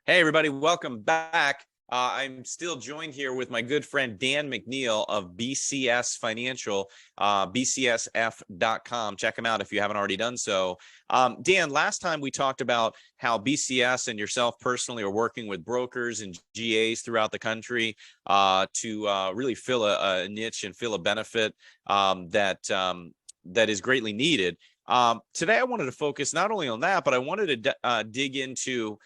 Hey, everybody, welcome back. I'm still joined here with my good friend Dan McNeill of BCS Financial, bcsf.com. Check him out if you haven't already done so. Dan, last time we talked about how BCS and yourself personally are working with brokers and GAs throughout the country to really fill a niche and fill a benefit that is greatly needed. Today, I wanted to focus not only on that, but I wanted to dig into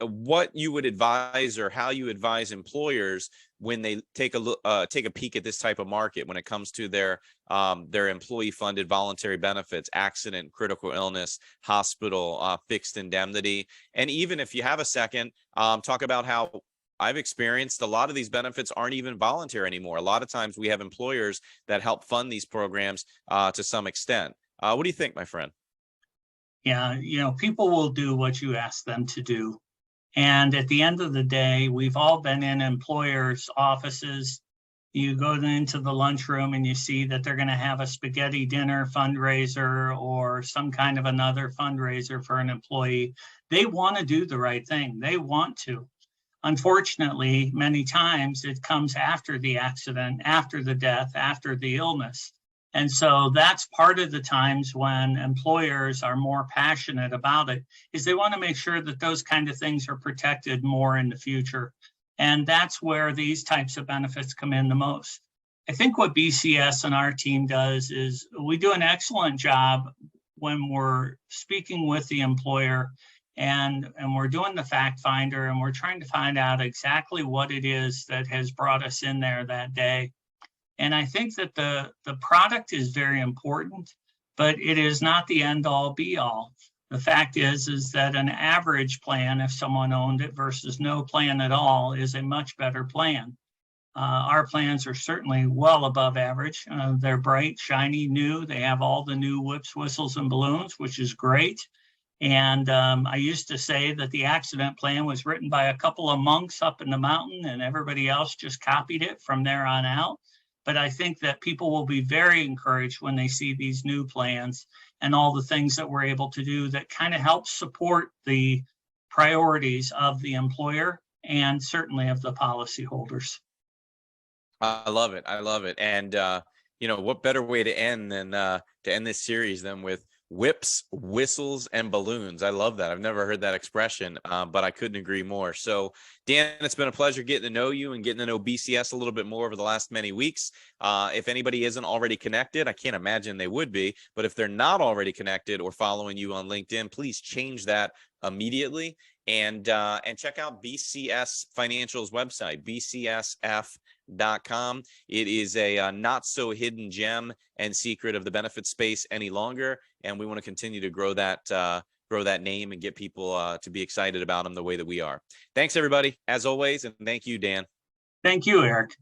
what you would advise or how you advise employers when they take a peek at this type of market when it comes to their employee-funded voluntary benefits, accident, critical illness, hospital, fixed indemnity, and even if you have a second, talk about how I've experienced a lot of these benefits aren't even voluntary anymore. A lot of times we have employers that help fund these programs to some extent. What do you think, my friend? Yeah, people will do what you ask them to do. And at the end of the day, we've all been in employers' offices. You go into the lunchroom and you see that they're going to have a spaghetti dinner fundraiser or some kind of another fundraiser for an employee. They want to do the right thing. They want to. Unfortunately, many times it comes after the accident, after the death, after the illness. And so that's part of the times when employers are more passionate about it, is they want to make sure that those kind of things are protected more in the future. And that's where these types of benefits come in the most. I think what BCS and our team does is we do an excellent job when we're speaking with the employer and we're doing the fact finder and we're trying to find out exactly what it is that has brought us in there that day. And I think that the product is very important, but it is not the end all be all. The fact is that an average plan, if someone owned it versus no plan at all, is a much better plan. Our plans are certainly well above average. They're bright, shiny, new. They have all the new whips, whistles, and balloons, which is great. And I used to say that the accident plan was written by a couple of monks up in the mountain and everybody else just copied it from there on out. But I think that people will be very encouraged when they see these new plans and all the things that we're able to do that kind of help support the priorities of the employer and certainly of the policyholders. I love it. I love it. And, what better way to end than to end this series than with whips, whistles, and balloons. I love that. I've never heard that expression, but I couldn't agree more. So, Dan, it's been a pleasure getting to know you and getting to know BCS a little bit more over the last many weeks. If anybody isn't already connected, I can't imagine they would be, but if they're not already connected or following you on LinkedIn, please change that immediately and check out BCS Financial's website, bcsf.com. It is a not so hidden gem and secret of the benefit space any longer. And we want to continue to grow that name and get people to be excited about them the way that we are. Thanks, everybody, as always. And thank you, Dan. Thank you, Eric.